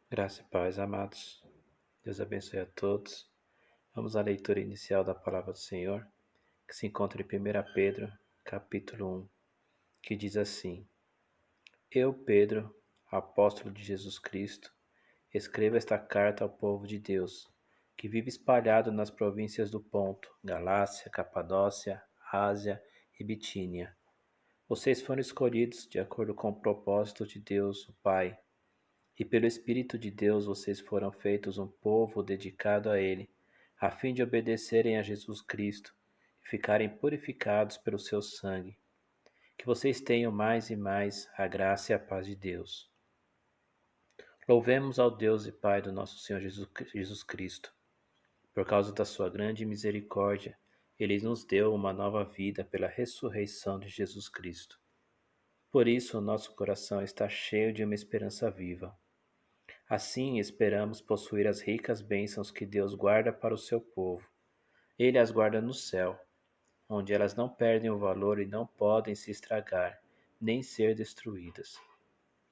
Graça e paz, amados. Deus abençoe a todos. Vamos à leitura inicial da palavra do Senhor, que se encontra em 1 Pedro, capítulo 1, que diz assim: Eu, Pedro, apóstolo de Jesus Cristo, escrevo esta carta ao povo de Deus, que vive espalhado nas províncias do Ponto, Galácia, Capadócia, Ásia e Bitínia. Vocês foram escolhidos de acordo com o propósito de Deus, o Pai. E pelo Espírito de Deus vocês foram feitos um povo dedicado a Ele, a fim de obedecerem a Jesus Cristo e ficarem purificados pelo seu sangue. Que vocês tenham mais e mais a graça e a paz de Deus. Louvemos ao Deus e Pai do nosso Senhor Jesus Cristo. Por causa da sua grande misericórdia, Ele nos deu uma nova vida pela ressurreição de Jesus Cristo. Por isso, o nosso coração está cheio de uma esperança viva. Assim esperamos possuir as ricas bênçãos que Deus guarda para o seu povo. Ele as guarda no céu, onde elas não perdem o valor e não podem se estragar, nem ser destruídas.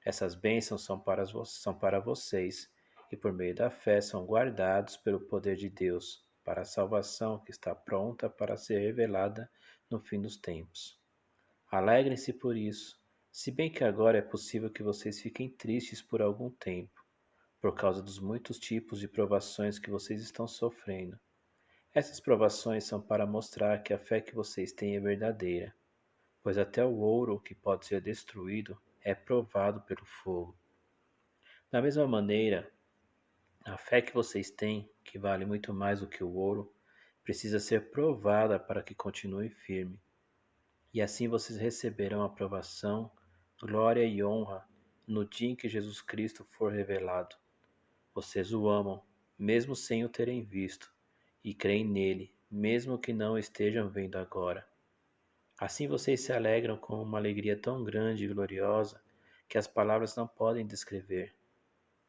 Essas bênçãos são para vocês, e por meio da fé são guardados pelo poder de Deus, para a salvação que está pronta para ser revelada no fim dos tempos. Alegrem-se por isso, se bem que agora é possível que vocês fiquem tristes por algum tempo por causa dos muitos tipos de provações que vocês estão sofrendo. Essas provações são para mostrar que a fé que vocês têm é verdadeira, pois até o ouro que pode ser destruído é provado pelo fogo. Da mesma maneira, a fé que vocês têm, que vale muito mais do que o ouro, precisa ser provada para que continue firme. E assim vocês receberão aprovação, glória e honra no dia em que Jesus Cristo for revelado. Vocês o amam, mesmo sem o terem visto, e creem nele, mesmo que não o estejam vendo agora. Assim vocês se alegram com uma alegria tão grande e gloriosa que as palavras não podem descrever.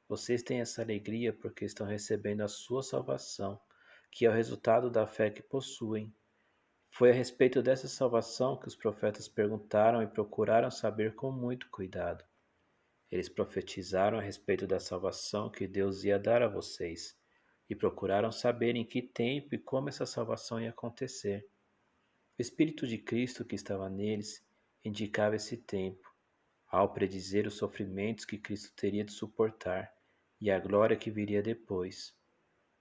Vocês têm essa alegria porque estão recebendo a sua salvação, que é o resultado da fé que possuem. Foi a respeito dessa salvação que os profetas perguntaram e procuraram saber com muito cuidado. Eles profetizaram a respeito da salvação que Deus ia dar a vocês e procuraram saber em que tempo e como essa salvação ia acontecer. O Espírito de Cristo que estava neles indicava esse tempo, ao predizer os sofrimentos que Cristo teria de suportar e a glória que viria depois.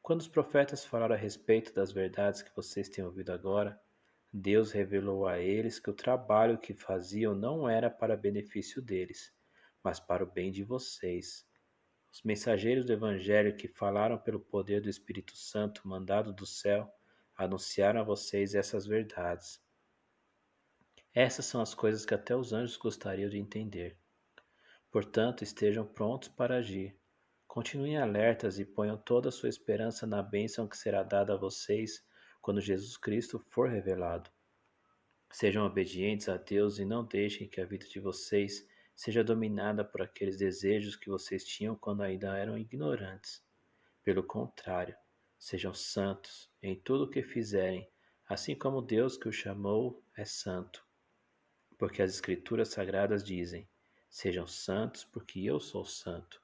Quando os profetas falaram a respeito das verdades que vocês têm ouvido agora, Deus revelou a eles que o trabalho que faziam não era para benefício deles, mas para o bem de vocês. Os mensageiros do Evangelho que falaram pelo poder do Espírito Santo mandado do céu anunciaram a vocês essas verdades. Essas são as coisas que até os anjos gostariam de entender. Portanto, estejam prontos para agir. Continuem alertas e ponham toda a sua esperança na bênção que será dada a vocês quando Jesus Cristo for revelado. Sejam obedientes a Deus e não deixem que a vida de vocês seja dominada por aqueles desejos que vocês tinham quando ainda eram ignorantes. Pelo contrário, sejam santos em tudo o que fizerem, assim como Deus que o chamou é santo. Porque as Escrituras Sagradas dizem: Sejam santos, porque eu sou santo.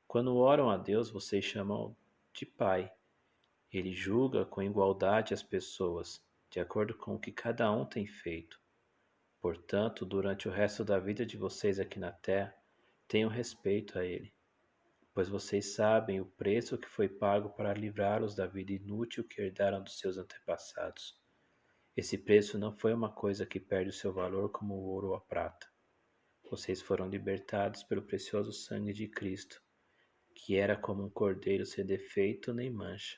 Quando oram a Deus, vocês chamam de Pai. Ele julga com igualdade as pessoas, de acordo com o que cada um tem feito. Portanto, durante o resto da vida de vocês aqui na terra, tenham respeito a Ele, pois vocês sabem o preço que foi pago para livrá-los da vida inútil que herdaram dos seus antepassados. Esse preço não foi uma coisa que perde o seu valor como o ouro ou a prata. Vocês foram libertados pelo precioso sangue de Cristo, que era como um cordeiro sem defeito nem mancha.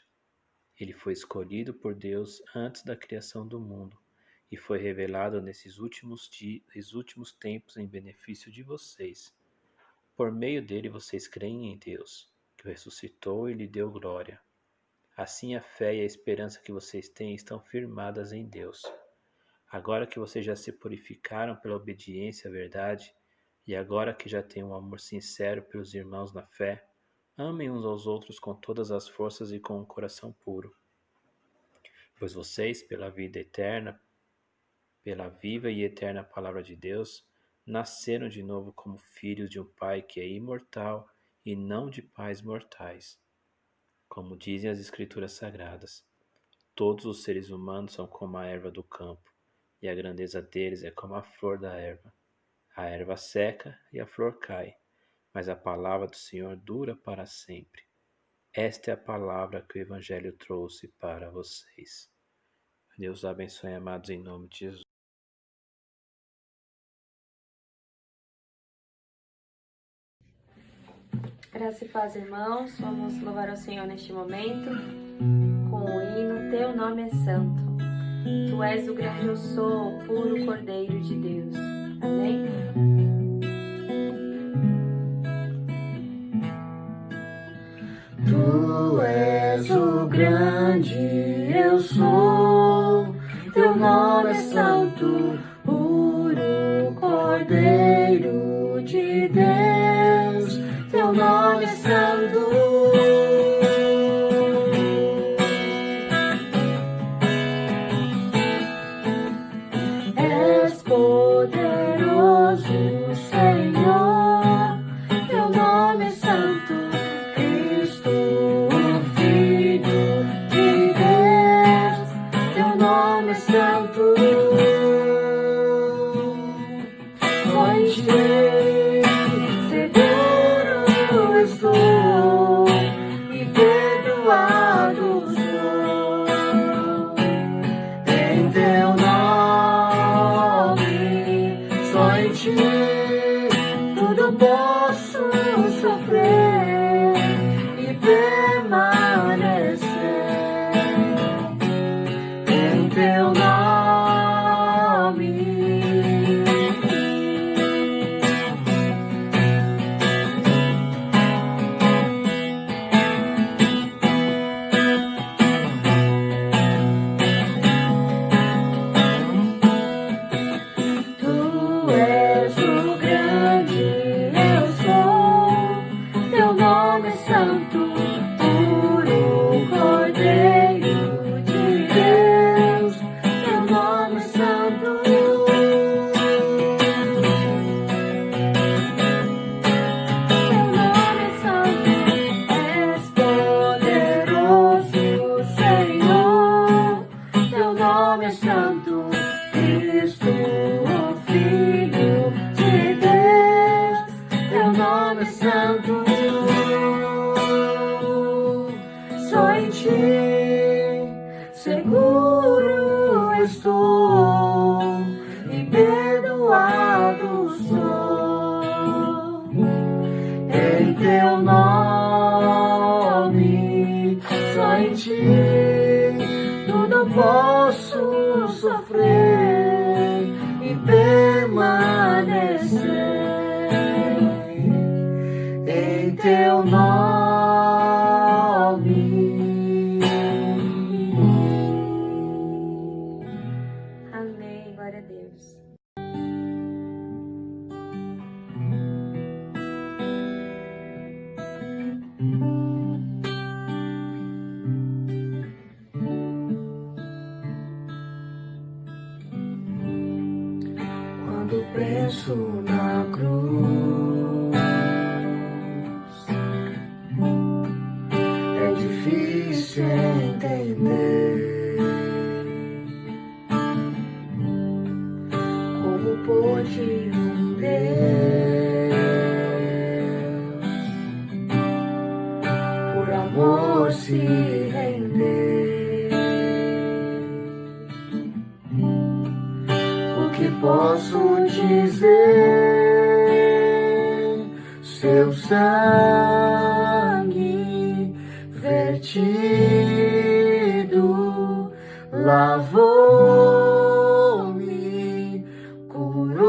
Ele foi escolhido por Deus antes da criação do mundo e foi revelado nesses últimos tempos em benefício de vocês. Por meio dele vocês creem em Deus, que o ressuscitou e lhe deu glória. Assim a fé e a esperança que vocês têm estão firmadas em Deus. Agora que vocês já se purificaram pela obediência à verdade, e agora que já têm um amor sincero pelos irmãos na fé, amem uns aos outros com todas as forças e com um coração puro. Pois vocês, pela vida eterna, pela viva e eterna Palavra de Deus, nasceram de novo como filhos de um Pai que é imortal e não de pais mortais. Como dizem as Escrituras Sagradas, todos os seres humanos são como a erva do campo, e a grandeza deles é como a flor da erva. A erva seca e a flor cai, mas a palavra do Senhor dura para sempre. Esta é a palavra que o Evangelho trouxe para vocês. Deus os abençoe, amados, em nome de Jesus. Graça e paz, irmãos. Vamos louvar ao Senhor neste momento com o hino Teu Nome é Santo. Tu és o grande eu sou, o puro Cordeiro de Deus. Amém? Tu és o grande eu sou, teu nome é santo, puro Cordeiro de Deus, teu nome é santo. És poderoso, Senhor, teu nome é santo, Cristo, o Filho de Deus, teu nome é santo. Só em ti seguro estou e perdoado sou. Em teu nome, só em ti tudo posso sofrer e permanecer. Em teu nome. Tu és o grande eu sou, teu nome é santo, puro Cordeiro de Deus, teu nome é santo. Teu nome é santo, és poderoso, Senhor, teu nome é santo, Cristo, o Filho de Deus, teu nome é santo. Só em ti seguro estou e perdoado sou. Em teu nome, só em ti tudo posso sofrer e permanecer. Em teu nome. Amém. Glória a Deus. Quando penso na cruz, é difícil entender como pôde um Deus, por amor se render. O que posso dizer? Seu sangue vertido lavou-me, curou-me,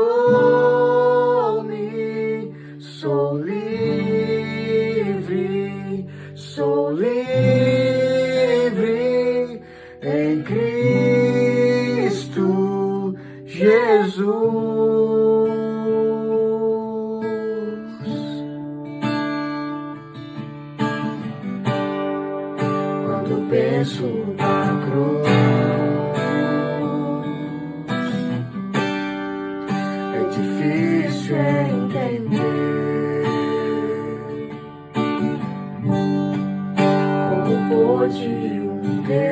sou livre em Cristo Jesus. Quando penso na cruz, é difícil entender de um Deus,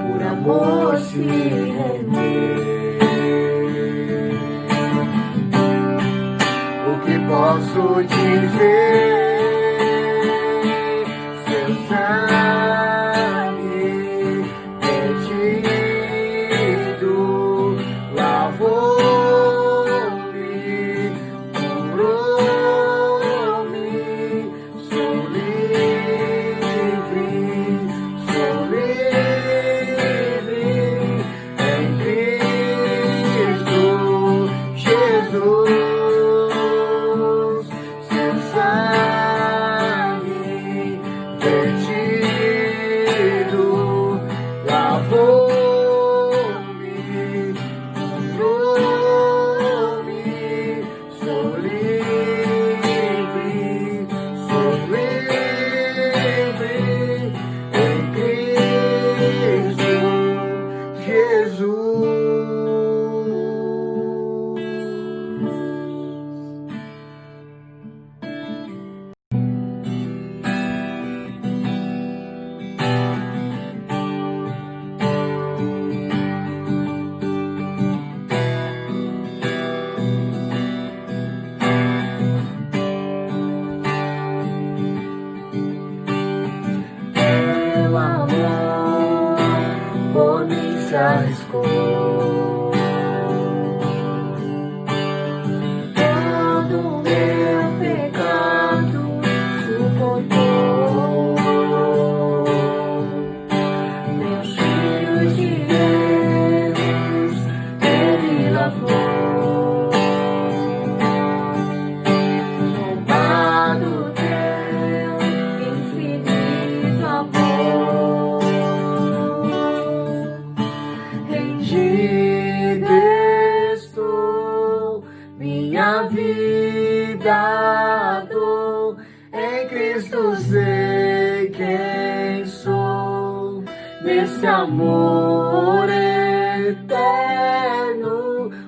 por amor se render. O que posso dizer? Seu sangue vertido lavou-me, curou-me, sou livre em Cristo Jesus. Seu sangue vertido lavou-me, curou-me, sou livre em Cristo Jesus. Meu amor por mim se arriscou, todo meu pecado suportou, meus filhos de erros ele lavou, roubado teu infinito amor. Rendida estou, minha vida dou, em Cristo sei quem sou, nesse amor eterno,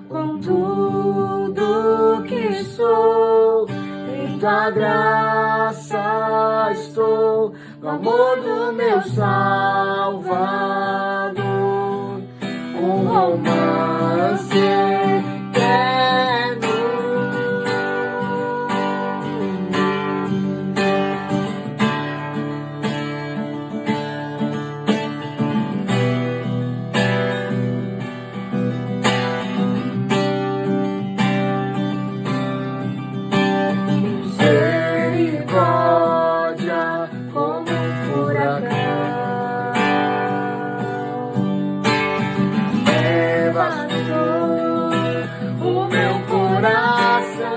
com tudo que sou, em tua graça estou, no amor do meu Salvador, um romance eterno. Misericórdia como um furacão devastou o meu coração.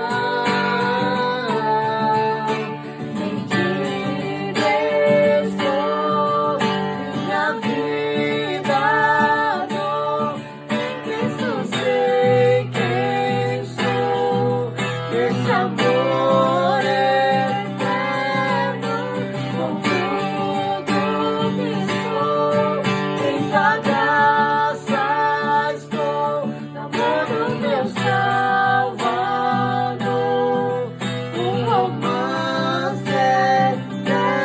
Rendida estou, minha vida dou, em Cristo sei quem sou, nesse amor eterno, com tudo que sou, em tua graça estou, no amor do meu Salvador, um romance eterno.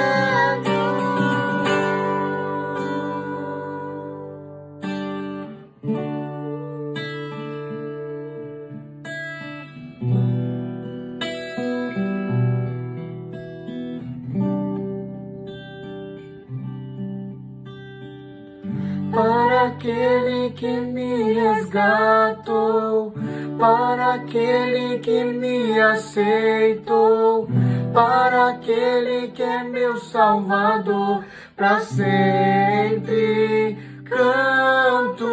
Para aquele que me resgatou, para aquele que me aceitou, para aquele que é meu Salvador, para sempre canto.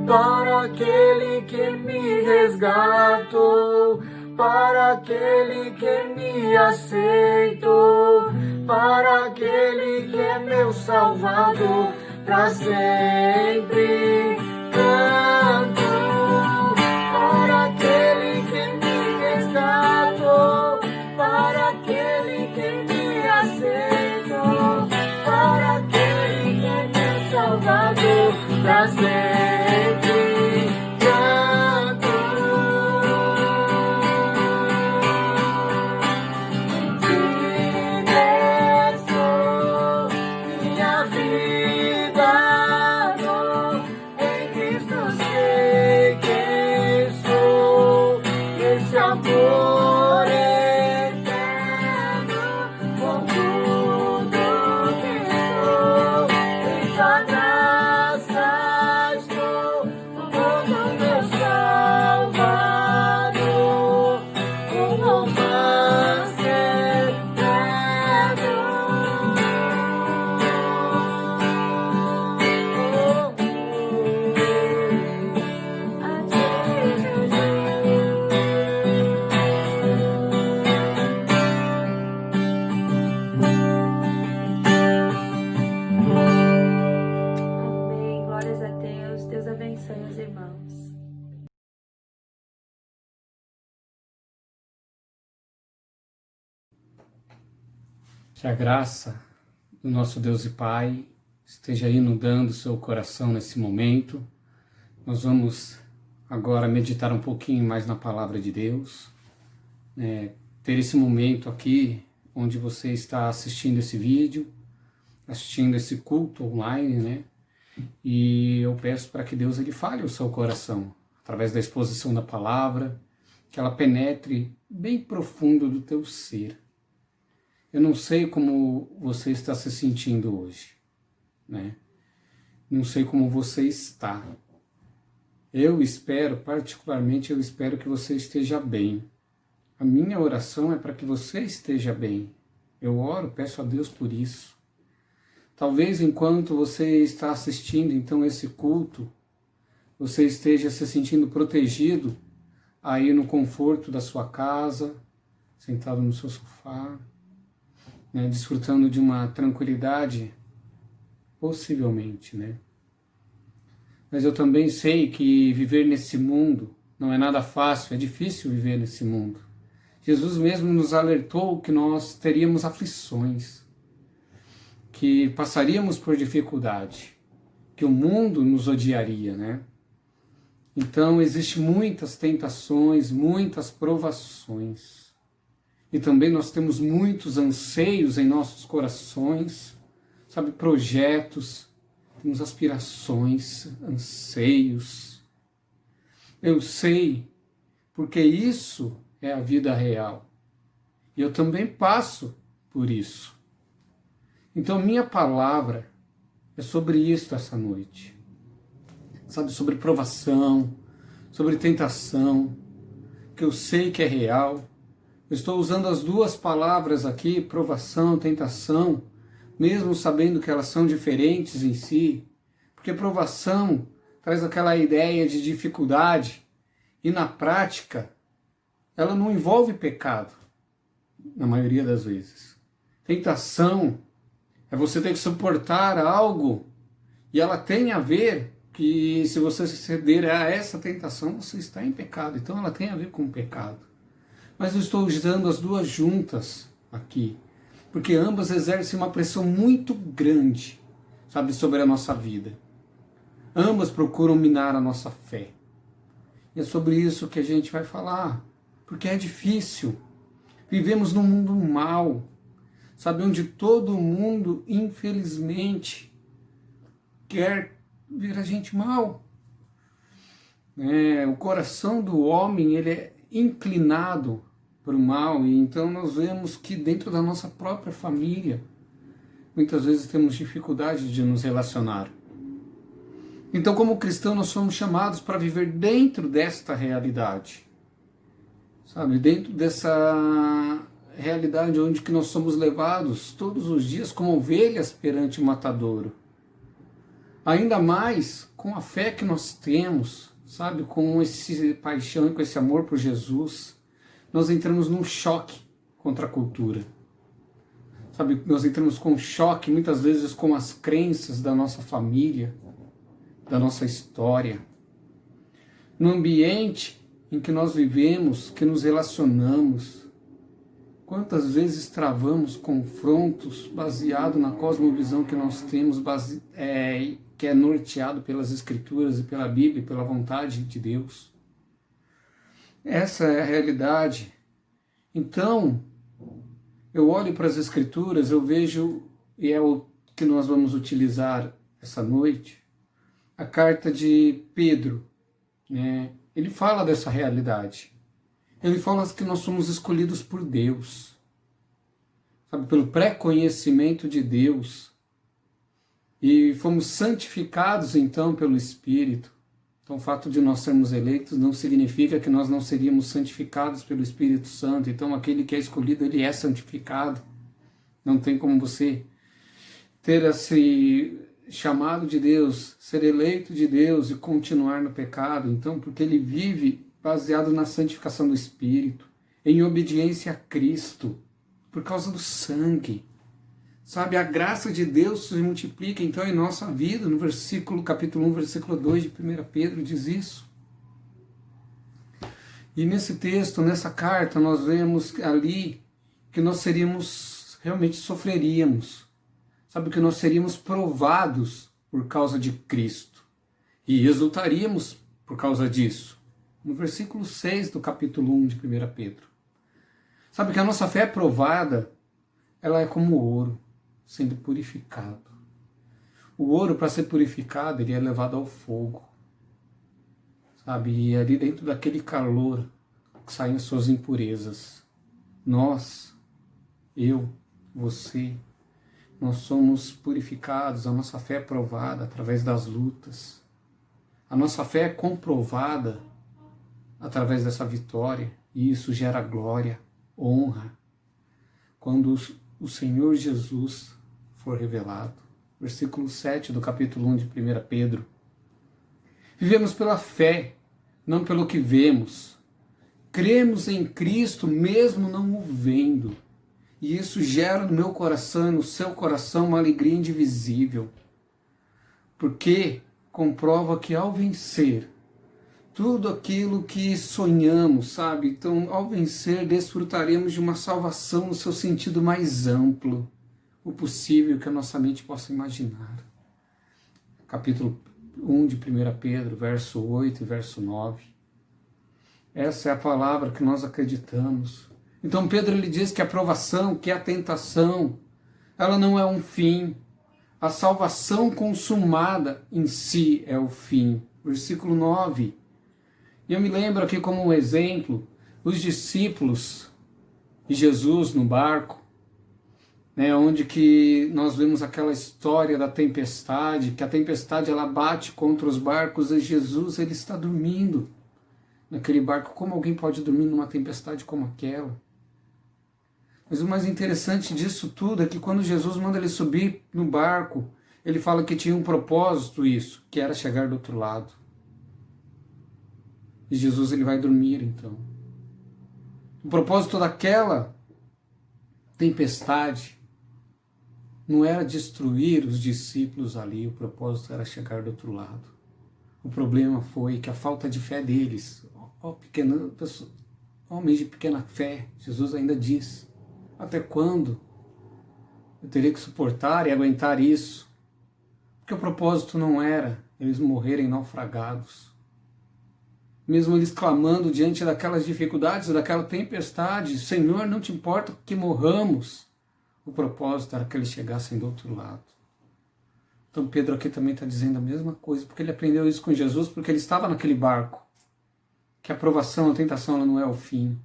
Para aquele que me resgatou, para aquele que me aceitou, para aquele que é meu Salvador, para sempre canto. Para aquele que me resgatou, para aquele que me aceitou, para aquele que é meu Salvador, para sempre canto. irmãos. Que a graça do nosso Deus e Pai esteja inundando o seu coração nesse momento. Nós vamos agora meditar um pouquinho mais na palavra de Deus, ter esse momento aqui onde você está assistindo esse vídeo, assistindo esse culto online, né? E eu peço para que Deus ele fale o seu coração através da exposição da palavra, que ela penetre bem profundo do teu ser. Eu não sei como você está se sentindo hoje, né? Não sei como você está. Eu espero, particularmente, eu espero que você esteja bem. A minha oração é para que você esteja bem. Eu oro, peço a Deus por isso. Talvez enquanto você está assistindo, então, esse culto, você esteja se sentindo protegido aí no conforto da sua casa, sentado no seu sofá, né, desfrutando de uma tranquilidade, possivelmente, né? Mas eu também sei que viver nesse mundo não é nada fácil, é difícil viver nesse mundo. Jesus mesmo nos alertou que nós teríamos aflições, que passaríamos por dificuldade, que o mundo nos odiaria, né? Então, existem muitas tentações, muitas provações. E também nós temos muitos anseios em nossos corações, sabe, projetos, temos aspirações, anseios. Eu sei, porque isso é a vida real. E eu também passo por isso. Então minha palavra é sobre isso essa noite. Sabe, sobre provação, sobre tentação, que eu sei que é real. Eu estou usando as duas palavras aqui, provação, tentação, mesmo sabendo que elas são diferentes em si, porque provação traz aquela ideia de dificuldade e na prática ela não envolve pecado, na maioria das vezes. Tentação é você ter que suportar algo e ela tem a ver que se você ceder a essa tentação, você está em pecado, então ela tem a ver com o pecado. Mas eu estou usando as duas juntas aqui, porque ambas exercem uma pressão muito grande, sabe, sobre a nossa vida. Ambas procuram minar a nossa fé. E é sobre isso que a gente vai falar, porque é difícil. Vivemos num mundo mau, sabe, onde todo mundo, infelizmente, quer ver a gente mal. O coração do homem, ele é inclinado para o mal, e então nós vemos que dentro da nossa própria família, muitas vezes temos dificuldade de nos relacionar. Então, como cristão, nós somos chamados para viver dentro desta realidade, sabe, dentro dessa realidade onde que nós somos levados todos os dias como ovelhas perante o matadouro. Ainda mais com a fé que nós temos, sabe, com esse paixão e com esse amor por Jesus, nós entramos num choque contra a cultura. Sabe, nós entramos com choque muitas vezes com as crenças da nossa família, da nossa história. No ambiente em que nós vivemos, que nos relacionamos, quantas vezes travamos confrontos baseado na cosmovisão que nós temos, que é norteado pelas Escrituras e pela Bíblia, pela vontade de Deus. Essa é a realidade. Então, eu olho para as Escrituras, eu vejo, e é o que nós vamos utilizar essa noite, a carta de Pedro, né? Ele fala dessa realidade. Ele fala que nós somos escolhidos por Deus, sabe, pelo pré-conhecimento de Deus, e fomos santificados então pelo Espírito. Então o fato de nós sermos eleitos não significa que nós não seríamos santificados pelo Espírito Santo. Então aquele que é escolhido, ele é santificado. Não tem como você ter esse chamado de Deus, ser eleito de Deus e continuar no pecado. Então, porque ele vive baseado na santificação do Espírito, em obediência a Cristo, por causa do sangue. Sabe, a graça de Deus se multiplica então em nossa vida. No capítulo 1, versículo 2 de 1 Pedro diz isso. E nesse texto, nessa carta, nós vemos ali que nós realmente sofreríamos. Sabe, que nós seríamos provados por causa de Cristo. E exultaríamos por causa disso. No versículo 6 do capítulo 1 de 1 Pedro. Sabe que a nossa fé é provada, ela é como ouro, sendo purificado. O ouro, para ser purificado, ele é levado ao fogo. Sabe, e ali dentro daquele calor saem suas impurezas. Nós, eu, você, nós somos purificados, a nossa fé é provada através das lutas. A nossa fé é comprovada através dessa vitória, e isso gera glória, honra, quando o Senhor Jesus for revelado. Versículo 7 do capítulo 1 de 1 Pedro. Vivemos pela fé, não pelo que vemos. Cremos em Cristo mesmo não o vendo. E isso gera no meu coração e no seu coração uma alegria indivisível. Porque comprova que ao vencer tudo aquilo que sonhamos, sabe? Então, ao vencer, desfrutaremos de uma salvação no seu sentido mais amplo, o possível que a nossa mente possa imaginar. Capítulo 1 de 1 Pedro, verso 8 e verso 9. Essa é a palavra que nós acreditamos. Então, Pedro ele diz que a provação, que a tentação, ela não é um fim. A salvação consumada em si é o fim. Versículo 9. E eu me lembro aqui como um exemplo, os discípulos e Jesus no barco, né, onde que nós vemos aquela história da tempestade, que a tempestade ela bate contra os barcos e Jesus ele está dormindo naquele barco. Como alguém pode dormir numa tempestade como aquela? Mas o mais interessante disso tudo é que quando Jesus manda ele subir no barco, ele fala que tinha um propósito isso, que era chegar do outro lado. E Jesus ele vai dormir então. O propósito daquela tempestade não era destruir os discípulos ali, o propósito era chegar do outro lado. O problema foi que a falta de fé deles, homens de pequena fé, Jesus ainda diz, até quando eu teria que suportar e aguentar isso? Porque o propósito não era eles morrerem naufragados. Mesmo eles clamando diante daquelas dificuldades, daquela tempestade, Senhor, não te importa que morramos. O propósito era que eles chegassem do outro lado. Então Pedro aqui também está dizendo a mesma coisa, porque ele aprendeu isso com Jesus, porque ele estava naquele barco. Que a provação, a tentação, ela não é o fim.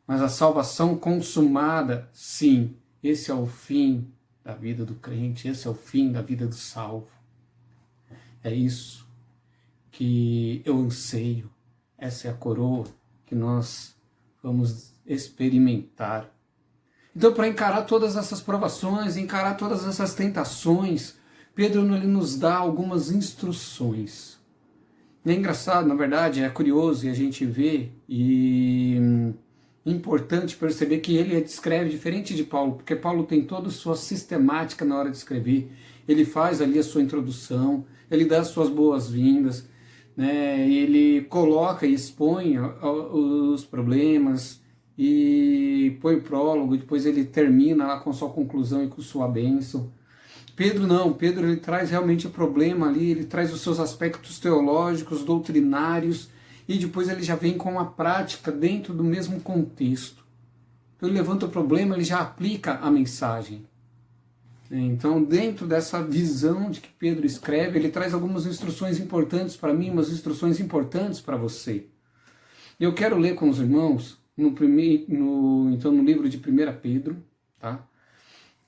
Mas a salvação consumada, sim, esse é o fim da vida do crente, esse é o fim da vida do salvo. É isso que eu anseio. Essa é a coroa que nós vamos experimentar. Então, para encarar todas essas provações, encarar todas essas tentações, Pedro ele nos dá algumas instruções. E é engraçado, na verdade, é curioso e a gente vê, e é importante perceber que ele descreve diferente de Paulo, porque Paulo tem toda a sua sistemática na hora de escrever. Ele faz ali a sua introdução, ele dá as suas boas-vindas, né, ele coloca e expõe os problemas e põe o prólogo, e depois ele termina lá com sua conclusão e com sua bênção. Pedro não, Pedro ele traz realmente o problema ali, ele traz os seus aspectos teológicos, doutrinários, e depois ele já vem com a prática dentro do mesmo contexto. Então ele levanta o problema, ele já aplica a mensagem. Então, dentro dessa visão de que Pedro escreve, ele traz algumas instruções importantes para mim, umas instruções importantes para você. Eu quero ler com os irmãos no livro de 1 Pedro, tá?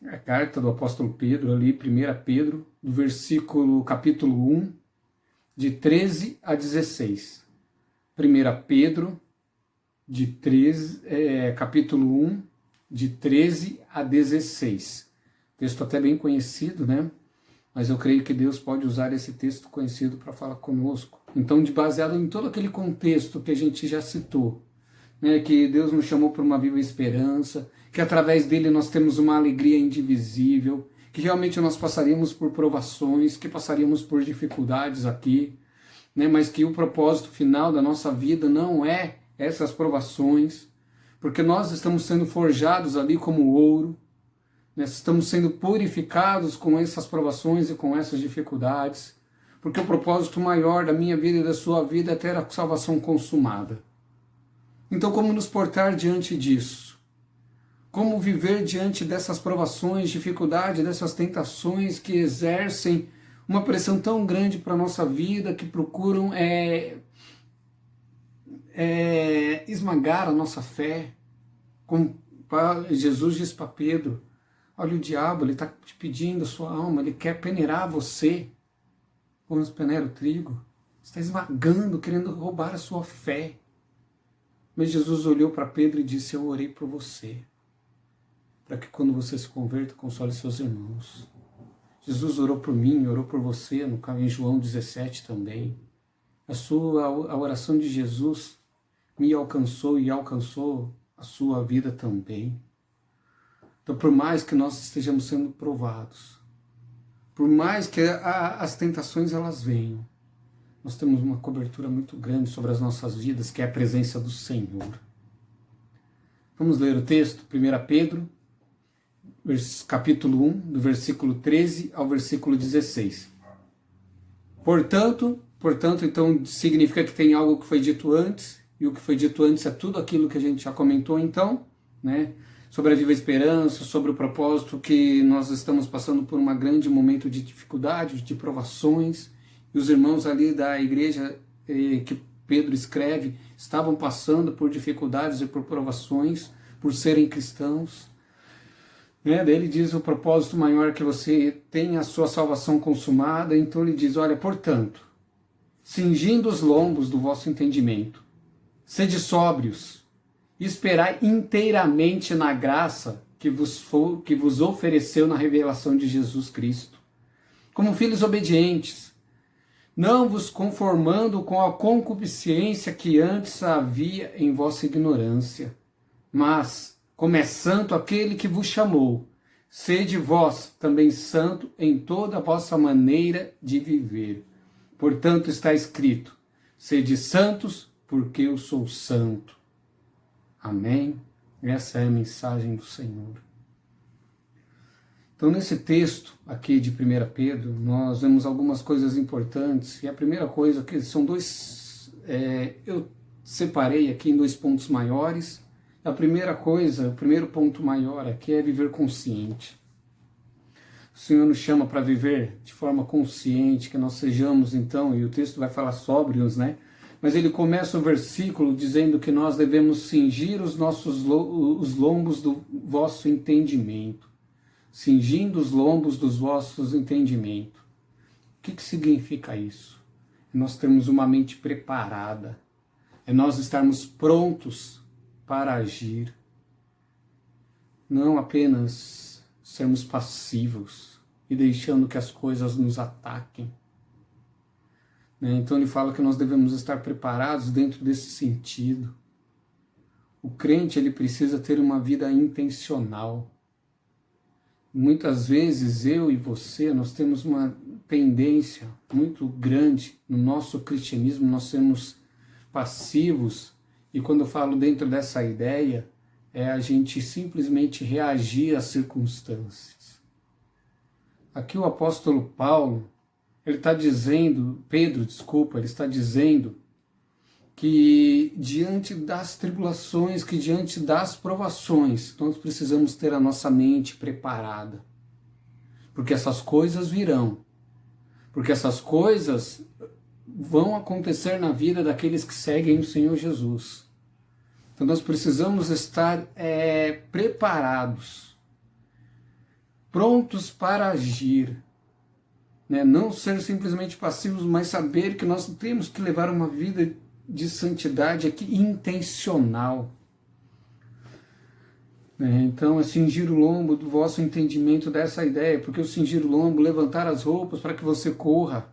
A carta do apóstolo Pedro, ali, 1 Pedro, do capítulo 1, de 13 a 16. 1 Pedro, capítulo 1, de 13 a 16. Texto até bem conhecido, né? Mas eu creio que Deus pode usar esse texto conhecido para falar conosco. Então, baseado em todo aquele contexto que a gente já citou, né, que Deus nos chamou por uma viva esperança, que através dele nós temos uma alegria indivisível, que realmente nós passaríamos por provações, que passaríamos por dificuldades aqui, né, mas que o propósito final da nossa vida não é essas provações, porque nós estamos sendo forjados ali como ouro, né, estamos sendo purificados com essas provações e com essas dificuldades, porque o propósito maior da minha vida e da sua vida é ter a salvação consumada. Então, como nos portar diante disso? Como viver diante dessas provações, dificuldades, dessas tentações que exercem uma pressão tão grande para a nossa vida, que procuram esmagar a nossa fé? Como Jesus diz para Pedro, olha, o diabo está te pedindo a sua alma, ele quer peneirar você, como se peneira o trigo, está esmagando, querendo roubar a sua fé. Mas Jesus olhou para Pedro e disse, eu orei por você, para que quando você se converta, console seus irmãos. Jesus orou por mim, orou por você, em João 17 também. A oração de Jesus me alcançou e alcançou a sua vida também. Então, por mais que nós estejamos sendo provados, por mais que as tentações elas venham, nós temos uma cobertura muito grande sobre as nossas vidas, que é a presença do Senhor. Vamos ler o texto, 1 Pedro, capítulo 1, do versículo 13 ao versículo 16. Portanto, então, significa que tem algo que foi dito antes, e o que foi dito antes é tudo aquilo que a gente já comentou, então, né? Sobre a viva esperança, sobre o propósito, que nós estamos passando por um grande momento de dificuldade, de provações, e os irmãos ali da igreja que Pedro escreve estavam passando por dificuldades e por provações, por serem cristãos. Daí ele diz o propósito maior é que você tenha a sua salvação consumada, então ele diz, olha, portanto, cingindo os lombos do vosso entendimento, sede sóbrios, e esperai inteiramente na graça que vos ofereceu na revelação de Jesus Cristo, como filhos obedientes, não vos conformando com a concupiscência que antes havia em vossa ignorância, mas, como é santo aquele que vos chamou, sede vós também santo em toda a vossa maneira de viver. Portanto está escrito, sede santos, porque eu sou santo. Amém? Essa é a mensagem do Senhor. Então, nesse texto aqui de 1 Pedro, nós vemos algumas coisas importantes. E a primeira coisa, que são eu separei aqui em 2 pontos maiores. A primeira coisa, o primeiro ponto maior aqui é viver consciente. O Senhor nos chama para viver de forma consciente, que nós sejamos então, e o texto vai falar sóbrios, né? Mas ele começa o versículo dizendo que nós devemos cingir os lombos do vosso entendimento. Cingindo os lombos dos vossos entendimentos. O que significa isso? É nós termos uma mente preparada. É nós estarmos prontos para agir. Não apenas sermos passivos e deixando que as coisas nos ataquem. Então ele fala que nós devemos estar preparados dentro desse sentido. O crente ele precisa ter uma vida intencional. Muitas vezes eu e você, nós temos uma tendência muito grande no nosso cristianismo, nós sermos passivos, e quando eu falo dentro dessa ideia, é a gente simplesmente reagir às circunstâncias. Aqui o apóstolo Paulo, ele está dizendo, ele está dizendo que diante das tribulações, que diante das provações, nós precisamos ter a nossa mente preparada. Porque essas coisas virão. Porque essas coisas vão acontecer na vida daqueles que seguem o Senhor Jesus. Então nós precisamos estar preparados, prontos para agir. Não ser simplesmente passivos, mas saber que nós temos que levar uma vida de santidade aqui intencional. Então é cingir o lombo do vosso entendimento dessa ideia, porque o cingir o lombo, levantar as roupas para que você corra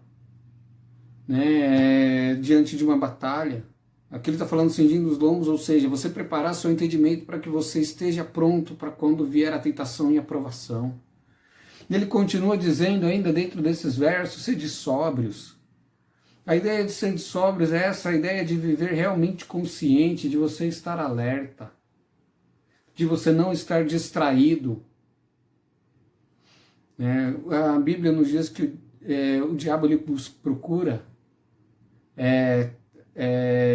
diante de uma batalha, Aqui ele está falando cingindo os lombos, ou seja, você preparar seu entendimento para que você esteja pronto para quando vier a tentação e a provação. E ele continua dizendo ainda dentro desses versos, sede sóbrios. A ideia de ser sóbrios é essa, a ideia de viver realmente consciente, de você estar alerta, de você não estar distraído. A Bíblia nos diz que o diabo ele procura,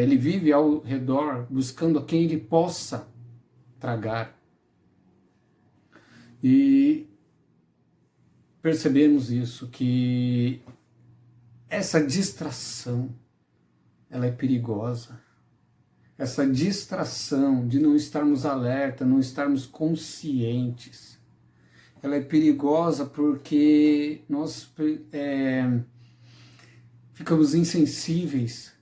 ele vive ao redor buscando a quem ele possa tragar. E percebemos isso, que essa distração, ela é perigosa. Essa distração de não estarmos alerta, não estarmos conscientes, ela é perigosa porque nós ficamos insensíveis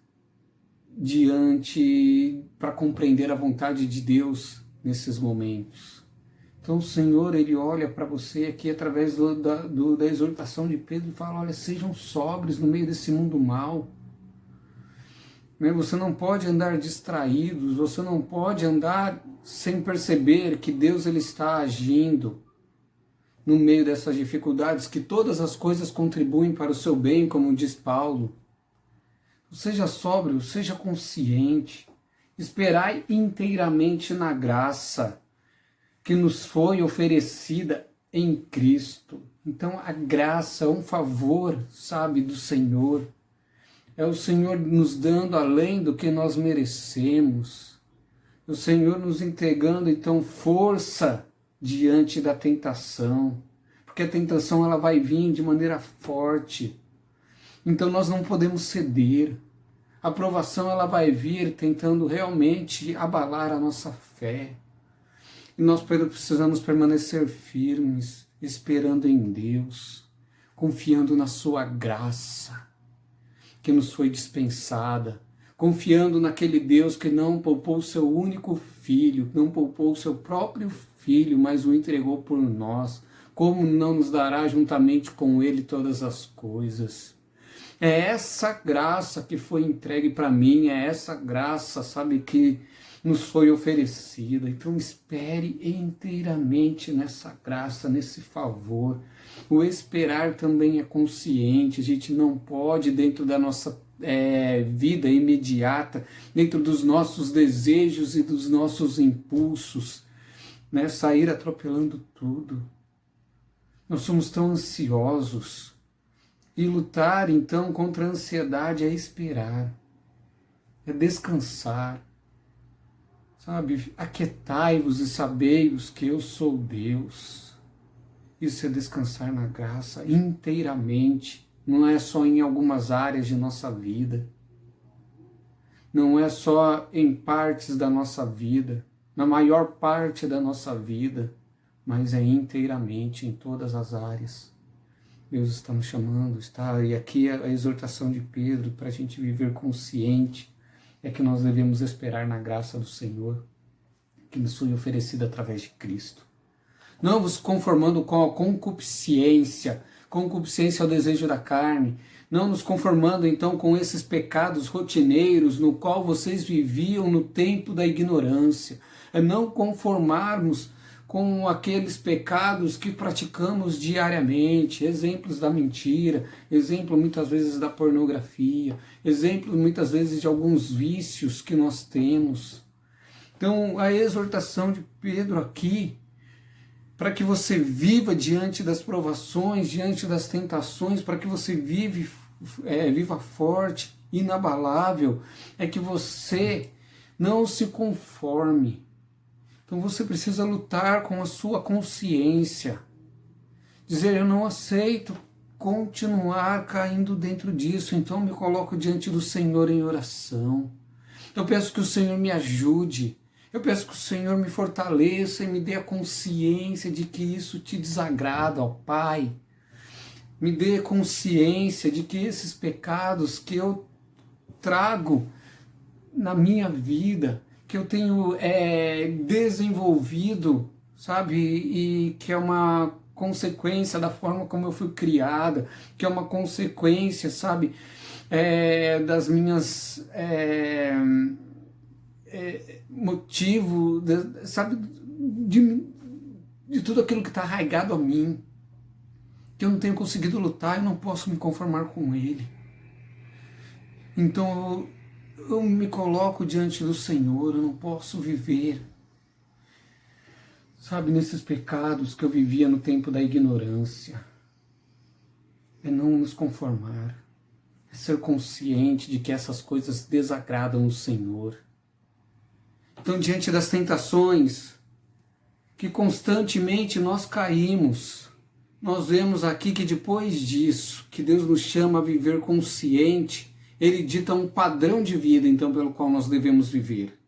para compreender a vontade de Deus nesses momentos. Então o Senhor, ele olha para você aqui através da exortação de Pedro e fala, olha, sejam sóbrios no meio desse mundo mal. Você não pode andar distraídos, você não pode andar sem perceber que Deus ele está agindo no meio dessas dificuldades, que todas as coisas contribuem para o seu bem, como diz Paulo. Seja sóbrio, seja consciente, esperai inteiramente na graça que nos foi oferecida em Cristo. Então a graça é um favor, sabe, do Senhor. É o Senhor nos dando além do que nós merecemos. O Senhor nos entregando então força diante da tentação. Porque a tentação ela vai vir de maneira forte. Então nós não podemos ceder. A provação ela vai vir tentando realmente abalar a nossa fé. E nós precisamos permanecer firmes, esperando em Deus, confiando na sua graça, que nos foi dispensada, confiando naquele Deus que não poupou o seu único filho, não poupou o seu próprio filho, mas o entregou por nós, como não nos dará juntamente com ele todas as coisas. É essa graça que foi entregue para mim, é essa graça, sabe, que nos foi oferecida. Então espere inteiramente nessa graça, nesse favor. O esperar também é consciente, a gente não pode dentro da nossa vida imediata, dentro dos nossos desejos e dos nossos impulsos, sair atropelando tudo. Nós somos tão ansiosos. E lutar então contra a ansiedade é esperar, é descansar. Sabe, aquietai-vos e sabei-vos que eu sou Deus. Isso é descansar na graça inteiramente. Não é só em algumas áreas de nossa vida. Não é só em partes da nossa vida. Na maior parte da nossa vida. Mas é inteiramente em todas as áreas. Deus está nos chamando, e aqui a exortação de Pedro para a gente viver consciente é que nós devemos esperar na graça do Senhor, que nos foi oferecida através de Cristo. Não vos conformando com a concupiscência é o desejo da carne, não nos conformando então com esses pecados rotineiros no qual vocês viviam no tempo da ignorância, é não conformarmos com aqueles pecados que praticamos diariamente, exemplos da mentira, exemplo muitas vezes da pornografia, exemplo muitas vezes de alguns vícios que nós temos. Então a exortação de Pedro aqui, para que você viva diante das provações, diante das tentações, para que você viva forte, inabalável, é que você não se conforme. Então você precisa lutar com a sua consciência. Dizer, eu não aceito continuar caindo dentro disso, então me coloco diante do Senhor em oração. Eu peço que o Senhor me ajude. Eu peço que o Senhor me fortaleça e me dê a consciência de que isso te desagrada, ó Pai. Me dê consciência de que esses pecados que eu trago na minha vida, que eu tenho desenvolvido, sabe, e que é uma consequência da forma como eu fui criada, que é uma consequência, sabe, das minhas motivo, sabe, de tudo aquilo que está arraigado a mim, que eu não tenho conseguido lutar e não posso me conformar com ele. Então eu me coloco diante do Senhor, eu não posso viver, sabe, nesses pecados que eu vivia no tempo da ignorância. É não nos conformar, é ser consciente de que essas coisas desagradam o Senhor. Então, diante das tentações que constantemente nós caímos, nós vemos aqui que depois disso, que Deus nos chama a viver consciente, Ele dita um padrão de vida, então, pelo qual nós devemos viver.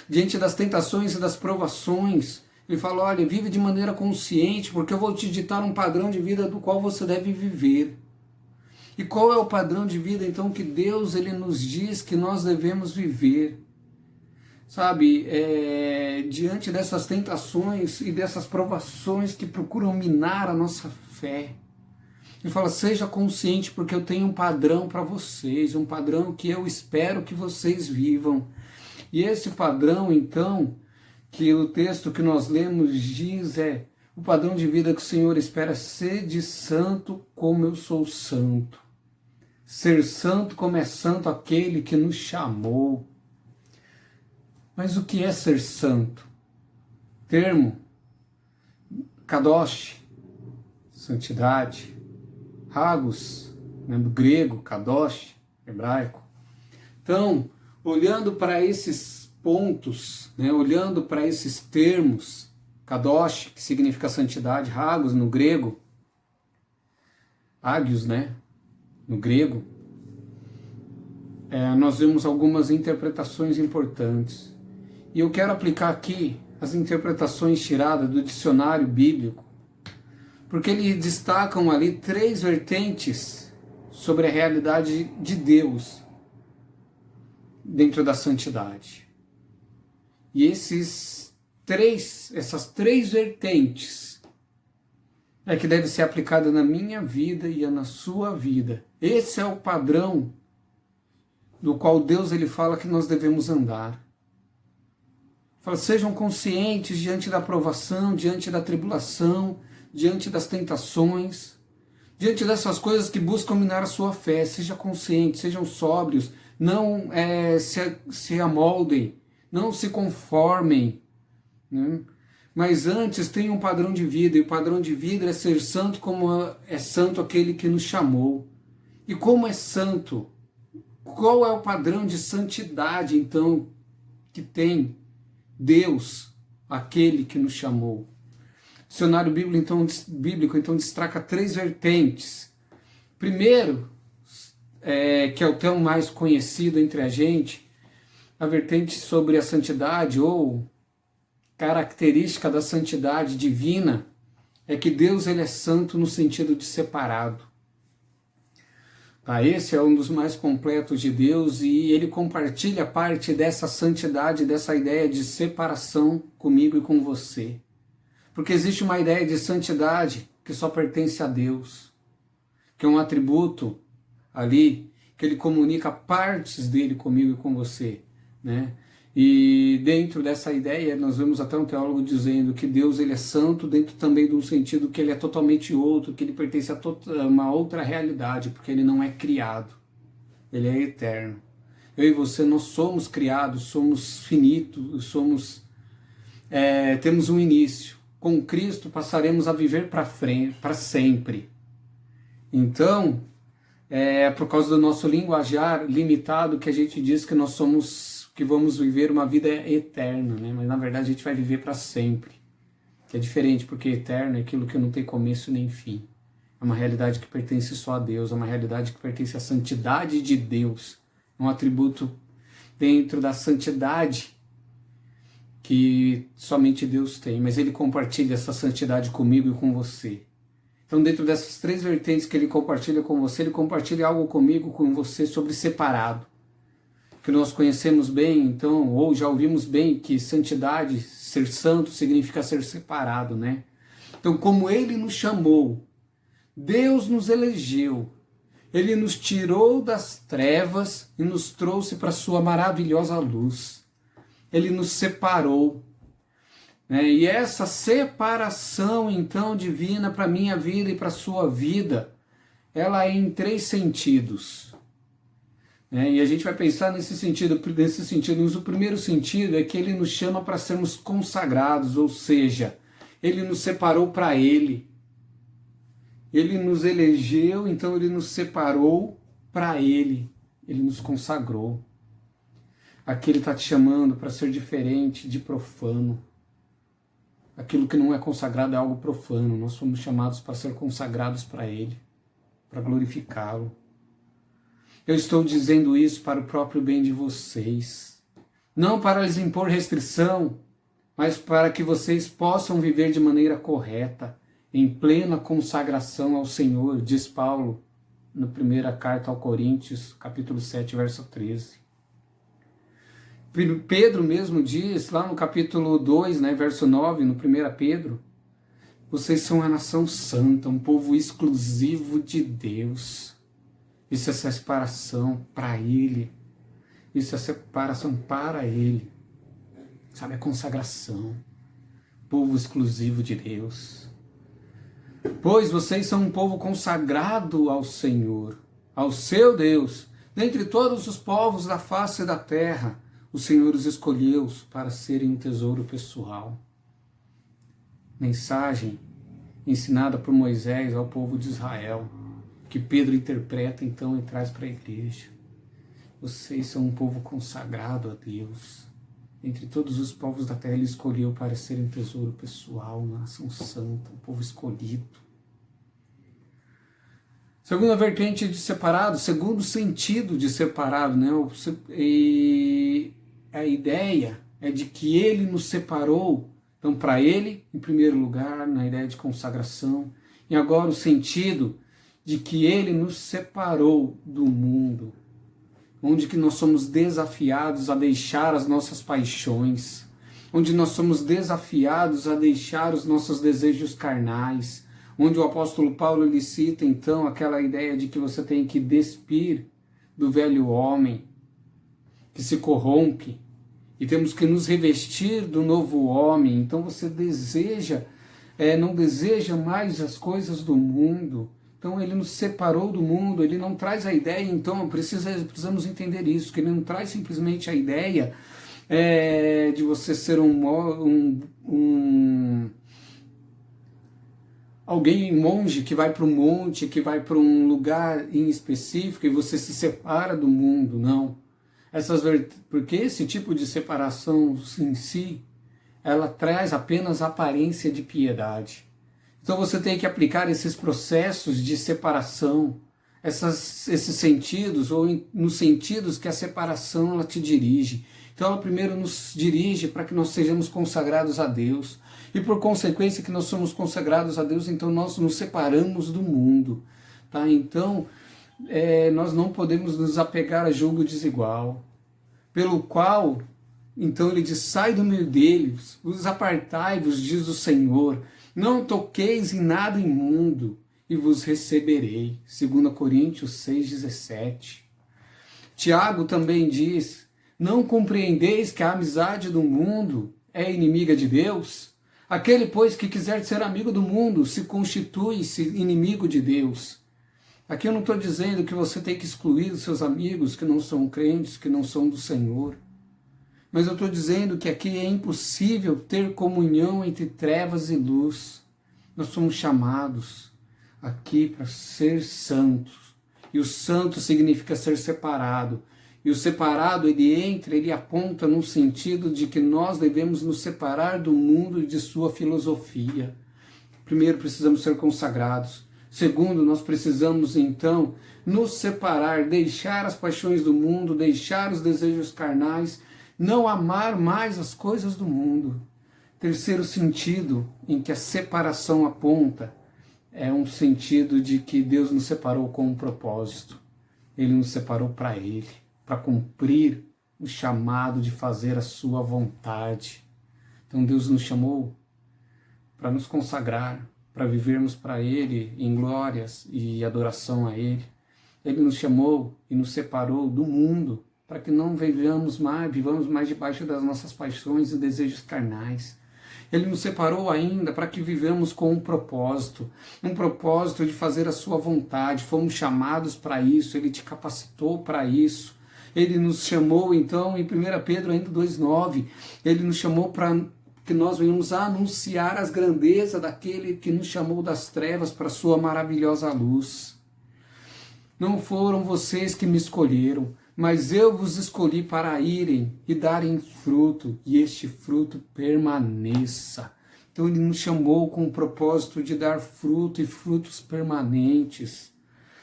Diante das tentações e das provações, Ele fala, olha, vive de maneira consciente, porque eu vou te ditar um padrão de vida do qual você deve viver. E qual é o padrão de vida, então, que Deus ele nos diz que nós devemos viver? Sabe, diante dessas tentações e dessas provações que procuram minar a nossa fé, Ele fala, seja consciente, porque eu tenho um padrão para vocês, um padrão que eu espero que vocês vivam. E esse padrão, então, que o texto que nós lemos diz o padrão de vida que o Senhor espera, sede santo como eu sou santo. Ser santo como é santo aquele que nos chamou. Mas o que é ser santo? Termo, kadosh, santidade, hagus, né, do grego, kadosh, hebraico. Então, olhando para esses pontos, né, olhando para esses termos, kadosh, que significa santidade, hagus no grego, hagios, né, no grego, nós vemos algumas interpretações importantes. E eu quero aplicar aqui as interpretações tiradas do dicionário bíblico, porque eles destacam ali 3 vertentes sobre a realidade de Deus dentro da santidade. E essas três vertentes é que deve ser aplicada na minha vida e na sua vida. Esse é o padrão do qual Deus ele fala que nós devemos andar. Fala, sejam conscientes diante da provação, diante da tribulação, diante das tentações, diante dessas coisas que buscam minar a sua fé. Seja consciente, sejam sóbrios, não se amoldem, não se conformem, né? Mas antes tenham um padrão de vida, e o padrão de vida é ser santo como é santo aquele que nos chamou. E como é santo? Qual é o padrão de santidade, então, que tem Deus, aquele que nos chamou? O dicionário bíblico, então, destaca 3 vertentes. Primeiro, que é o tão mais conhecido entre a gente, a vertente sobre a santidade, ou característica da santidade divina, é que Deus ele é santo no sentido de separado. Tá? Esse é um dos mais completos de Deus, e ele compartilha parte dessa santidade, dessa ideia de separação comigo e com você. Porque existe uma ideia de santidade que só pertence a Deus, que é um atributo ali, que ele comunica partes dele comigo e com você, né? E dentro dessa ideia nós vemos até um teólogo dizendo que Deus ele é santo dentro também de um sentido que ele é totalmente outro, que ele pertence a uma outra realidade, porque ele não é criado, ele é eterno. Eu e você, nós somos criados, somos finitos, temos um início. Com Cristo passaremos a viver para sempre. Então, é por causa do nosso linguajar limitado que a gente diz que nós vamos viver uma vida eterna, né? Mas na verdade a gente vai viver para sempre. Que é diferente, porque eterno é aquilo que não tem começo nem fim. É uma realidade que pertence só a Deus, é uma realidade que pertence à santidade de Deus. É um atributo dentro da santidade que somente Deus tem, mas Ele compartilha essa santidade comigo e com você. Então, dentro dessas 3 vertentes que Ele compartilha com você, Ele compartilha algo comigo, com você, sobre separado. Que nós conhecemos bem, então, ou já ouvimos bem, que santidade, ser santo, significa ser separado, né? Então, como Ele nos chamou, Deus nos elegeu, Ele nos tirou das trevas e nos trouxe para a sua maravilhosa luz. Ele nos separou. Né? E essa separação, então, divina para a minha vida e para a sua vida, ela é em 3 sentidos. Né? E a gente vai pensar nesse sentido. O primeiro sentido é que ele nos chama para sermos consagrados, ou seja, ele nos separou para ele. Ele nos elegeu, então ele nos separou para ele. Ele nos consagrou. Aqui ele está te chamando para ser diferente de profano. Aquilo que não é consagrado é algo profano. Nós somos chamados para ser consagrados para ele, para glorificá-lo. Eu estou dizendo isso para o próprio bem de vocês. Não para lhes impor restrição, mas para que vocês possam viver de maneira correta, em plena consagração ao Senhor, diz Paulo, na primeira carta aos Coríntios, capítulo 7, verso 13. Pedro mesmo diz, lá no capítulo 2, né, verso 9, no 1 Pedro, vocês são a nação santa, um povo exclusivo de Deus. Isso é separação para Ele. Isso é separação para Ele. Sabe, é consagração. Povo exclusivo de Deus. Pois vocês são um povo consagrado ao Senhor, ao seu Deus. Dentre todos os povos da face da terra, o Senhor os escolheu para serem um tesouro pessoal. Mensagem ensinada por Moisés ao povo de Israel, que Pedro interpreta então e traz para a igreja. Vocês são um povo consagrado a Deus. Entre todos os povos da terra, ele escolheu para serem um tesouro pessoal, uma nação santa, um povo escolhido. Segunda vertente de separado, segundo sentido de separado, né? E a ideia é de que ele nos separou, então para ele, em primeiro lugar, na ideia de consagração, e agora o sentido de que ele nos separou do mundo, onde que nós somos desafiados a deixar as nossas paixões, onde nós somos desafiados a deixar os nossos desejos carnais, onde o apóstolo Paulo lhe cita então aquela ideia de que você tem que despir do velho homem que se corrompe e temos que nos revestir do novo homem. Então você não deseja mais as coisas do mundo. Então ele nos separou do mundo, ele não traz a ideia, então precisamos entender isso, que ele não traz simplesmente a ideia de você ser alguém monge que vai para um monte, que vai para um lugar em específico e você se separa do mundo, não. Porque esse tipo de separação em si, ela traz apenas aparência de piedade. Então você tem que aplicar esses processos de separação, esses sentidos, ou nos sentidos que a separação ela te dirige. Então ela primeiro nos dirige para que nós sejamos consagrados a Deus. E por consequência que nós somos consagrados a Deus, então nós nos separamos do mundo. Tá? Então nós não podemos nos apegar a julgo desigual. Pelo qual, então ele diz, sai do meio deles, os apartai-vos, diz o Senhor. Não toqueis em nada imundo, e vos receberei. 2 Coríntios 6,17. Tiago também diz, não compreendeis que a amizade do mundo é inimiga de Deus? Aquele, pois, que quiser ser amigo do mundo, se constitui-se inimigo de Deus. Aqui eu não estou dizendo que você tem que excluir os seus amigos que não são crentes, que não são do Senhor. Mas eu estou dizendo que aqui é impossível ter comunhão entre trevas e luz. Nós somos chamados aqui para ser santos. E o santo significa ser separado. E o separado, ele aponta no sentido de que nós devemos nos separar do mundo e de sua filosofia. Primeiro, precisamos ser consagrados. Segundo, nós precisamos então nos separar, deixar as paixões do mundo, deixar os desejos carnais, não amar mais as coisas do mundo. Terceiro sentido em que a separação aponta é um sentido de que Deus nos separou com um propósito. Ele nos separou para Ele, para cumprir o chamado de fazer a sua vontade. Então Deus nos chamou para nos consagrar, para vivermos para Ele em glórias e adoração a Ele. Ele nos chamou e nos separou do mundo para que não vivamos mais debaixo das nossas paixões e desejos carnais. Ele nos separou ainda para que vivamos com um propósito de fazer a sua vontade. Fomos chamados para isso, Ele te capacitou para isso. Ele nos chamou, então, em 1 Pedro ainda 2,9, Ele nos chamou para que nós venhamos a anunciar as grandezas daquele que nos chamou das trevas para a sua maravilhosa luz. Não foram vocês que me escolheram, mas eu vos escolhi para irem e darem fruto, e este fruto permaneça. Então Ele nos chamou com o propósito de dar fruto e frutos permanentes.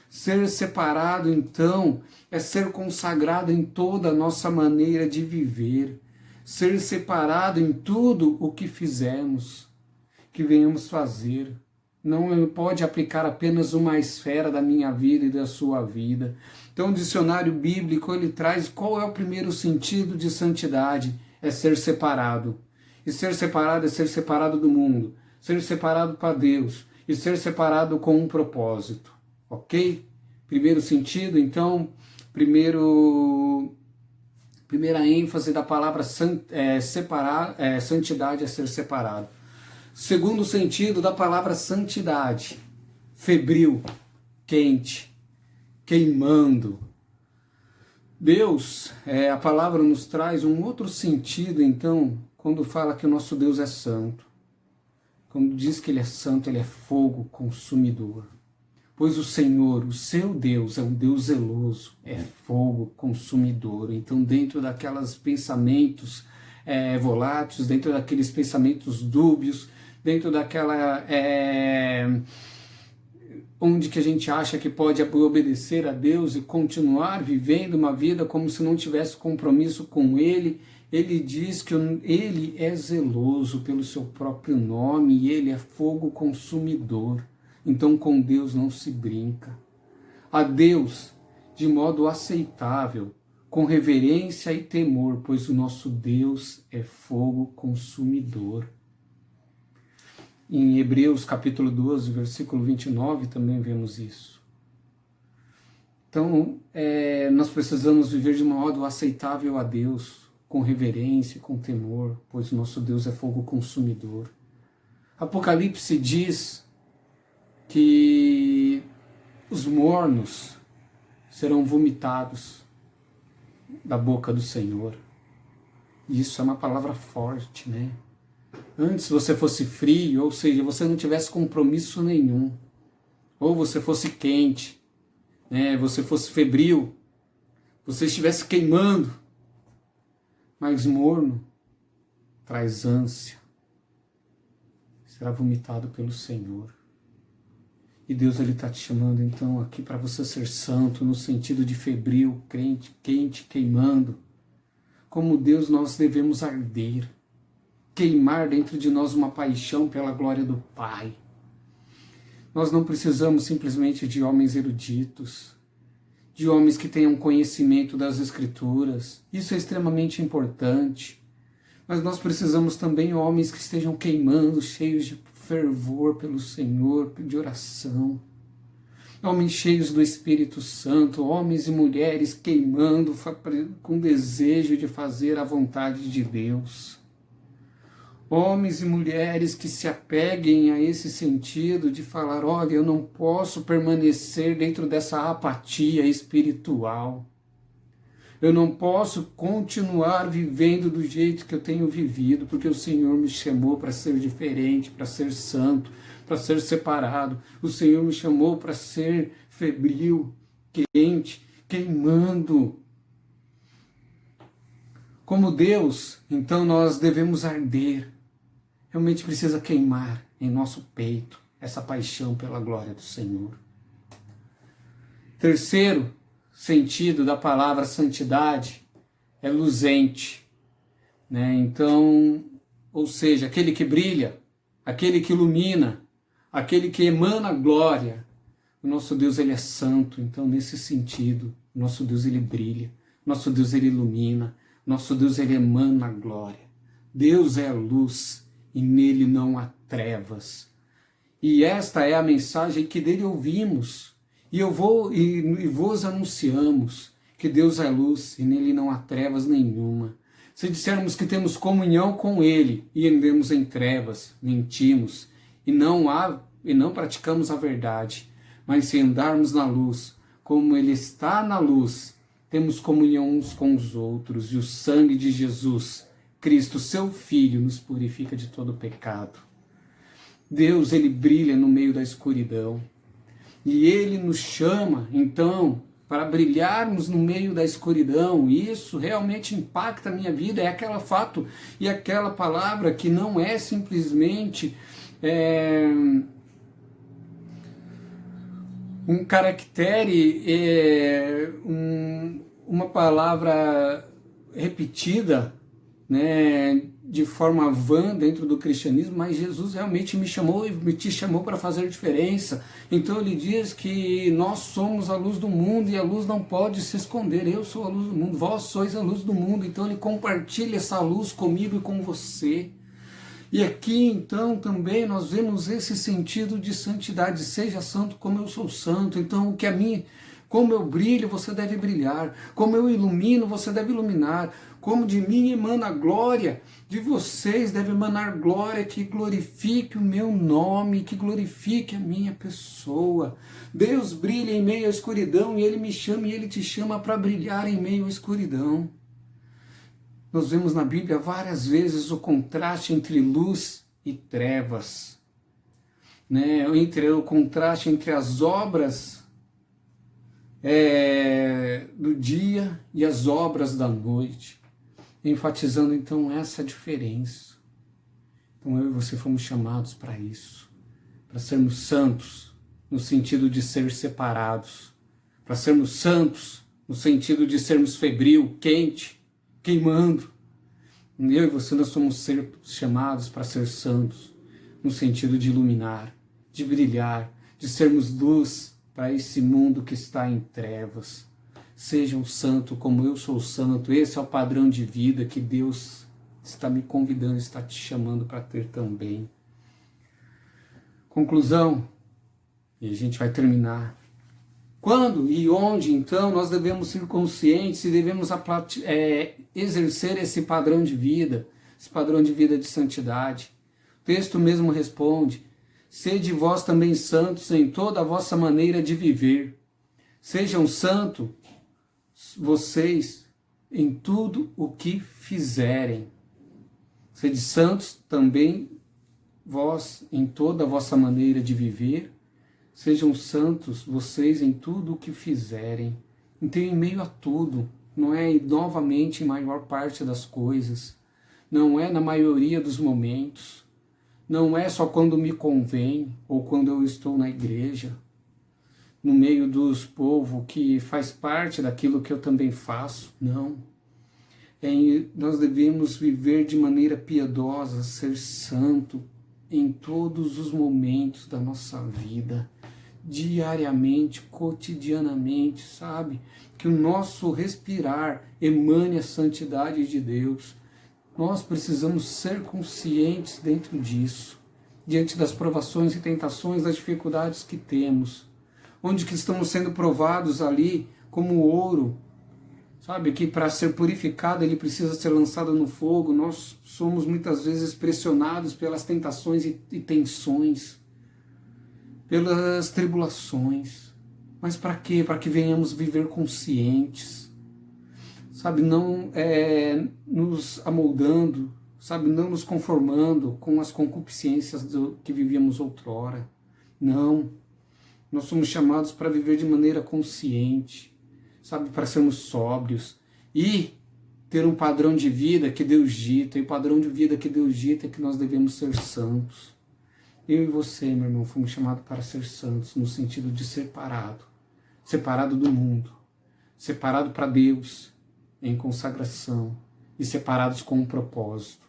Ser separado, então, é ser consagrado em toda a nossa maneira de viver. Ser separado em tudo o que fizemos, que venhamos fazer. Não pode aplicar apenas uma esfera da minha vida e da sua vida. Então o dicionário bíblico ele traz qual é o primeiro sentido de santidade? É ser separado. E ser separado é ser separado do mundo, ser separado para Deus e ser separado com um propósito. Ok? Primeiro sentido, então, primeira ênfase da palavra santidade é ser separado. Segundo sentido da palavra santidade, febril, quente, queimando. Deus, a palavra nos traz um outro sentido, então, quando fala que o nosso Deus é santo. Quando diz que Ele é santo, Ele é fogo consumidor. Pois o Senhor, o seu Deus, é um Deus zeloso, é fogo consumidor. Então, dentro daqueles pensamentos voláteis, dentro daqueles pensamentos dúbios, dentro daquela onde que a gente acha que pode obedecer a Deus e continuar vivendo uma vida como se não tivesse compromisso com Ele, Ele diz que Ele é zeloso pelo seu próprio nome e Ele é fogo consumidor. Então com Deus não se brinca. A Deus de modo aceitável, com reverência e temor, pois o nosso Deus é fogo consumidor. Em Hebreus capítulo 12, versículo 29, também vemos isso. Então, nós precisamos viver de modo aceitável a Deus, com reverência e com temor, pois o nosso Deus é fogo consumidor. Apocalipse diz que os mornos serão vomitados da boca do Senhor. E isso é uma palavra forte, né? Antes você fosse frio, ou seja, você não tivesse compromisso nenhum, ou você fosse quente, né? Você fosse febril, você estivesse queimando, mas morno traz ânsia, será vomitado pelo Senhor. E Deus está te chamando então aqui para você ser santo, no sentido de febril, quente, queimando. Como Deus nós devemos arder, queimar dentro de nós uma paixão pela glória do Pai. Nós não precisamos simplesmente de homens eruditos, de homens que tenham conhecimento das Escrituras. Isso é extremamente importante. Mas nós precisamos também de homens que estejam queimando, cheios de fervor pelo Senhor, de oração. Homens cheios do Espírito Santo, homens e mulheres queimando com desejo de fazer a vontade de Deus. Homens e mulheres que se apeguem a esse sentido de falar, olha, eu não posso permanecer dentro dessa apatia espiritual. Eu não posso continuar vivendo do jeito que eu tenho vivido, porque o Senhor me chamou para ser diferente, para ser santo, para ser separado. O Senhor me chamou para ser febril, quente, queimando. Como Deus, então nós devemos arder. Realmente precisa queimar em nosso peito essa paixão pela glória do Senhor. Terceiro sentido da palavra santidade é luzente, né? Então, ou seja, aquele que brilha, aquele que ilumina, aquele que emana glória. O nosso Deus, ele é santo, então nesse sentido, o nosso Deus, ele brilha, nosso Deus, ele ilumina, nosso Deus, ele emana glória. Deus é a luz e nele não há trevas. E esta é a mensagem que dele ouvimos. E vos anunciamos, que Deus é luz e nele não há trevas nenhuma. Se dissermos que temos comunhão com ele e andemos em trevas, mentimos e não praticamos a verdade. Mas se andarmos na luz, como ele está na luz, temos comunhão uns com os outros, e o sangue de Jesus, Cristo, seu Filho, nos purifica de todo pecado. Deus, ele brilha no meio da escuridão. E ele nos chama, então, para brilharmos no meio da escuridão. E isso realmente impacta a minha vida. É aquele fato e aquela palavra que não é simplesmente um caractere, uma palavra repetida, né, de forma vã dentro do cristianismo, mas Jesus realmente me chamou e te chamou para fazer diferença. Então ele diz que nós somos a luz do mundo e a luz não pode se esconder. Eu sou a luz do mundo, vós sois a luz do mundo. Então ele compartilha essa luz comigo e com você. E aqui então também nós vemos esse sentido de santidade. Seja santo como eu sou santo. Então como eu brilho, você deve brilhar. Como eu ilumino, você deve iluminar. Como de mim emana glória, de vocês deve emanar glória que glorifique o meu nome, que glorifique a minha pessoa. Deus brilha em meio à escuridão e ele me chama e ele te chama para brilhar em meio à escuridão. Nós vemos na Bíblia várias vezes o contraste entre luz e trevas, né? O contraste entre as obras do dia e as obras da noite, enfatizando então essa diferença. Então eu e você fomos chamados para isso, para sermos santos no sentido de ser separados, para sermos santos no sentido de sermos febril, quente, queimando. Eu e você nós somos chamados para ser santos no sentido de iluminar, de brilhar, de sermos luz para esse mundo que está em trevas. Sejam santos como eu sou santo. Esse é o padrão de vida que Deus está me convidando, está te chamando para ter também. Conclusão, e a gente vai terminar. Quando e onde, então, nós devemos ser conscientes e devemos exercer esse padrão de vida de santidade? O texto mesmo responde: sede vós também santos em toda a vossa maneira de viver. Sejam santos vocês em tudo o que fizerem. Sede santos também vós em toda a vossa maneira de viver. Sejam santos vocês em tudo o que fizerem. Então, em meio a tudo, não é novamente em maior parte das coisas, não é na maioria dos momentos, não é só quando me convém ou quando eu estou na igreja, no meio dos povos que faz parte daquilo que eu também faço, não. Nós devemos viver de maneira piedosa, ser santo em todos os momentos da nossa vida, diariamente, cotidianamente, sabe? Que o nosso respirar emane a santidade de Deus. Nós precisamos ser conscientes dentro disso, diante das provações e tentações, das dificuldades que temos, onde que estamos sendo provados ali como ouro, sabe? Que para ser purificado ele precisa ser lançado no fogo. Nós somos muitas vezes pressionados pelas tentações e tensões, pelas tribulações. Mas para quê? Para que venhamos viver conscientes, sabe? Não nos amoldando, sabe? Não nos conformando com as concupiscências que vivíamos outrora. Não. Nós somos chamados para viver de maneira consciente, sabe? Para sermos sóbrios e ter um padrão de vida que Deus dita. E o padrão de vida que Deus dita é que nós devemos ser santos. Eu e você, meu irmão, fomos chamados para ser santos, no sentido de separado do mundo, separado para Deus, em consagração, e separados com um propósito.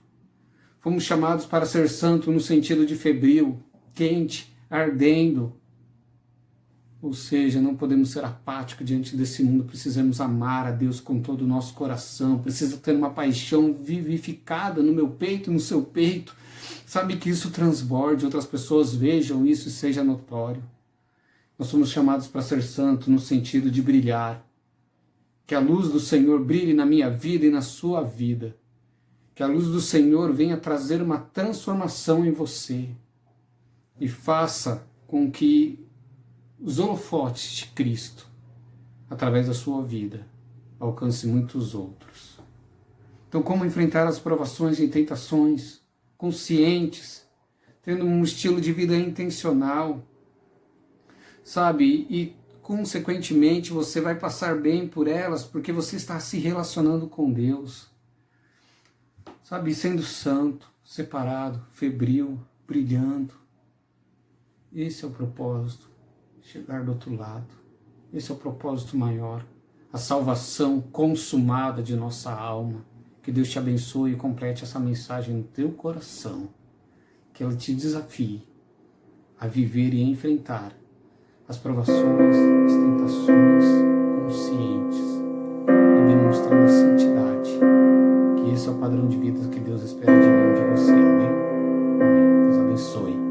Fomos chamados para ser santos no sentido de febril, quente, ardendo. Ou seja, não podemos ser apáticos diante desse mundo, precisamos amar a Deus com todo o nosso coração, precisa ter uma paixão vivificada no meu peito, no seu peito, sabe, que isso transborde, outras pessoas vejam isso e seja notório. Nós somos chamados para ser santos no sentido de brilhar Que a luz do Senhor brilhe na minha vida e na sua vida. Que a luz do Senhor venha trazer uma transformação em você e faça com que os holofotes de Cristo, através da sua vida, alcance muitos outros. Então, como enfrentar as provações e tentações conscientes, tendo um estilo de vida intencional, sabe? E, consequentemente, você vai passar bem por elas porque você está se relacionando com Deus, sabe? Sendo santo, separado, febril, brilhando. Esse é o propósito, chegar do outro lado. Esse é o propósito maior, a salvação consumada de nossa alma. Que Deus te abençoe e complete essa mensagem no teu coração. Que ela te desafie a viver e enfrentar as provações, as tentações conscientes e demonstrando a santidade. Que esse é o padrão de vida que Deus espera de mim e de você. Amém? Amém. Deus abençoe.